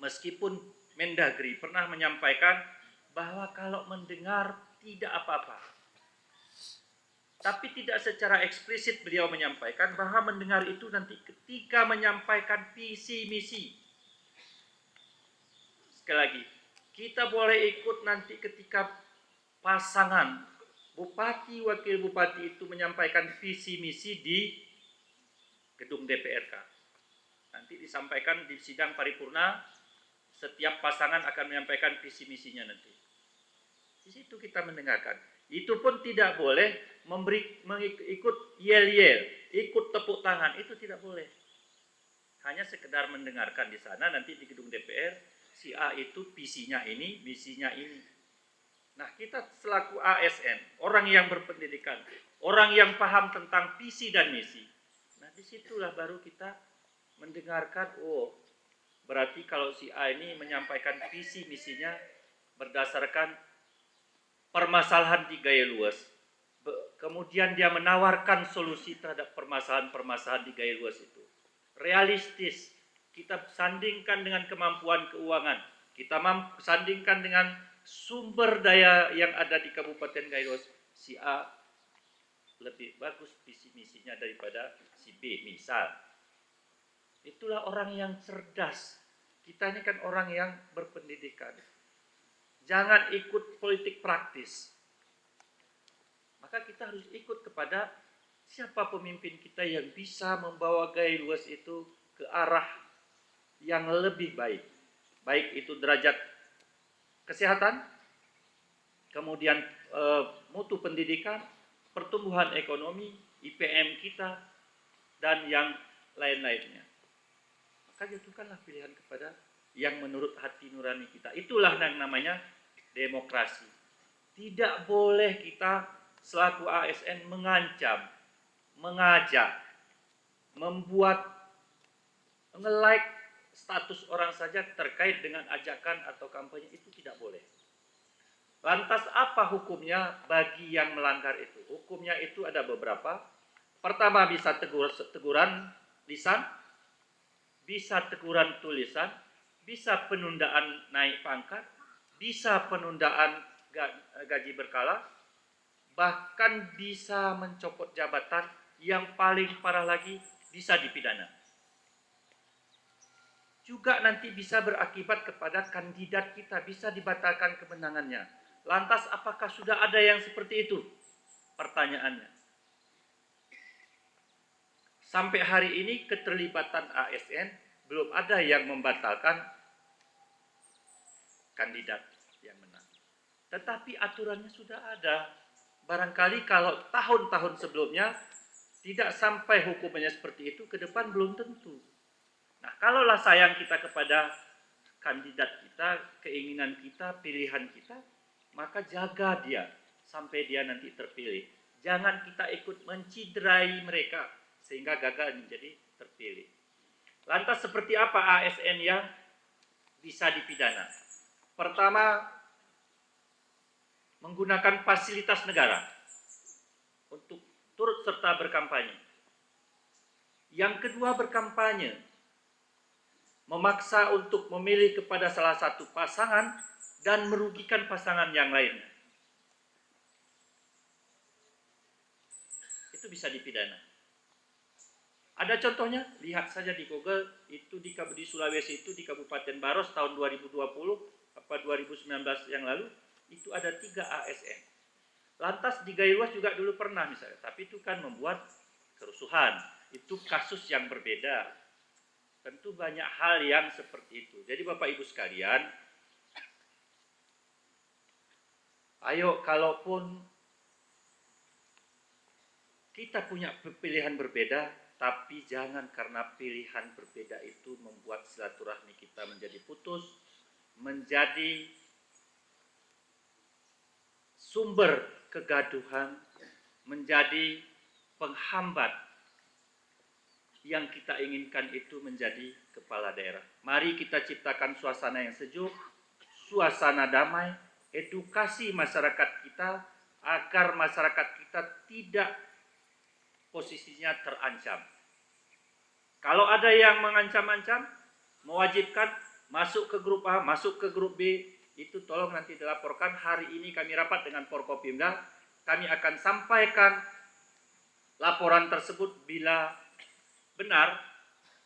Meskipun Mendagri pernah menyampaikan bahwa kalau mendengar tidak apa-apa. Tapi tidak secara eksplisit beliau menyampaikan bahwa mendengar itu nanti ketika menyampaikan visi misi. Sekali lagi, kita boleh ikut nanti ketika pasangan bupati, wakil bupati itu menyampaikan visi misi di gedung DPRK. Nanti disampaikan di sidang paripurna, setiap pasangan akan menyampaikan visi misinya nanti. Di situ kita mendengarkan. Itu pun tidak boleh ikut yel-yel, ikut tepuk tangan, itu tidak boleh. Hanya sekedar mendengarkan di sana, nanti di gedung DPR, si A itu visinya ini, misinya ini. Nah, kita selaku ASN, orang yang berpendidikan, orang yang paham tentang visi dan misi. Nah, disitulah baru kita mendengarkan, oh, berarti kalau si A ini menyampaikan visi misinya berdasarkan permasalahan di gaya luas. Kemudian dia menawarkan solusi terhadap permasalahan-permasalahan di gaya luas itu. Realistis, kita sandingkan dengan kemampuan keuangan, kita sandingkan dengan sumber daya yang ada di Kabupaten Gaya Luas. Si A lebih bagus visi misinya daripada si B, misal. Itulah orang yang cerdas. Kita ini kan orang yang berpendidikan. Jangan ikut politik praktis. Maka kita harus ikut kepada siapa pemimpin kita yang bisa membawa gaya luas itu ke arah yang lebih baik. Baik itu derajat kesehatan, kemudian mutu pendidikan, pertumbuhan ekonomi, IPM kita, dan yang lain-lainnya. Maka jatuhkanlah pilihan kepada yang menurut hati nurani kita. Itulah yang namanya demokrasi. Tidak boleh kita selaku ASN mengancam, mengajak, membuat nge-like status orang saja terkait dengan ajakan atau kampanye, itu tidak boleh. Lantas apa hukumnya bagi yang melanggar itu? Hukumnya itu ada beberapa. Pertama, bisa teguran lisan, bisa teguran tulisan, bisa penundaan naik pangkat, bisa penundaan gaji berkala, bahkan bisa mencopot jabatan, yang paling parah lagi bisa dipidana. Juga nanti bisa berakibat kepada kandidat kita, bisa dibatalkan kemenangannya. Lantas apakah sudah ada yang seperti itu? Pertanyaannya. Sampai hari ini keterlibatan ASN belum ada yang membatalkan kandidat yang menang. Tetapi aturannya sudah ada. Barangkali kalau tahun-tahun sebelumnya tidak sampai hukumannya seperti itu, ke depan belum tentu. Nah, kalaulah sayang kita kepada kandidat kita, keinginan kita, pilihan kita, maka jaga dia sampai dia nanti terpilih. Jangan kita ikut menciderai mereka sehingga gagal menjadi terpilih. Lantas seperti apa ASN yang bisa dipidana? Pertama, menggunakan fasilitas negara untuk turut serta berkampanye. Yang kedua, berkampanye, memaksa untuk memilih kepada salah satu pasangan dan merugikan pasangan yang lainnya. Itu bisa dipidana. Ada contohnya, lihat saja di Google, itu di Sulawesi itu, di Kabupaten Baros tahun 2020 apa 2019 yang lalu, itu ada 3 ASN. Lantas di Gaya Luas juga dulu pernah misalnya, tapi itu kan membuat kerusuhan. Itu kasus yang berbeda. Tentu banyak hal yang seperti itu. Jadi Bapak Ibu sekalian, ayo kalaupun kita punya pilihan berbeda, tapi jangan karena pilihan berbeda itu membuat silaturahmi kita menjadi putus, menjadi sumber kegaduhan, menjadi penghambat yang kita inginkan itu menjadi kepala daerah. Mari kita ciptakan suasana yang sejuk, suasana damai, edukasi masyarakat kita agar masyarakat kita tidak posisinya terancam. Kalau ada yang mengancam-ancam, mewajibkan, masuk ke grup A, masuk ke grup B, itu tolong nanti dilaporkan. Hari ini kami rapat dengan Forkopimda, kami akan sampaikan laporan tersebut. Bila benar,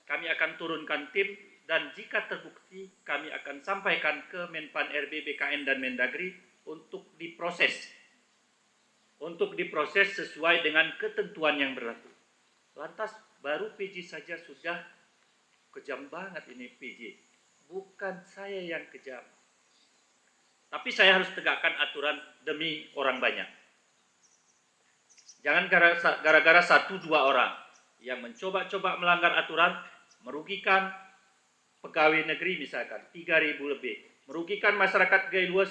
kami akan turunkan tim, dan jika terbukti kami akan sampaikan ke Menpan RB, BKN, dan Mendagri untuk diproses sesuai dengan ketentuan yang berlaku. Lantas baru PJ saja sudah kejam banget ini PJ. Bukan saya yang kejam, tapi saya harus tegakkan aturan demi orang banyak. Jangan gara-gara 1-2 orang yang mencoba-coba melanggar aturan, merugikan pegawai negeri misalkan 3.000 lebih, merugikan masyarakat gaya luas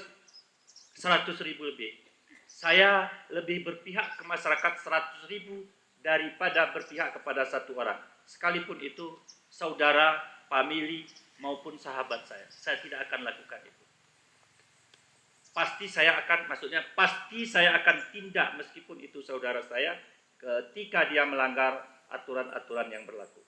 100.000 lebih. Saya lebih berpihak ke masyarakat 100.000 daripada berpihak kepada satu orang, sekalipun itu saudara, famili, maupun sahabat saya. Saya tidak akan lakukan itu. Pasti saya akan tindak meskipun itu saudara saya ketika dia melanggar aturan-aturan yang berlaku.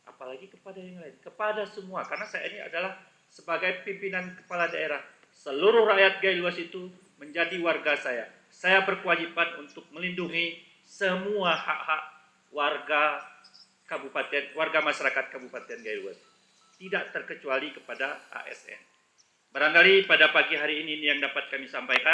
Apalagi kepada yang lain, kepada semua, karena saya ini adalah sebagai pimpinan kepala daerah. Seluruh rakyat Gaya Luas itu menjadi warga saya. Saya berkewajiban untuk melindungi semua hak-hak warga masyarakat Kabupaten Gaya Luas, tidak terkecuali kepada ASN. Barangkali pada pagi hari ini yang dapat kami sampaikan.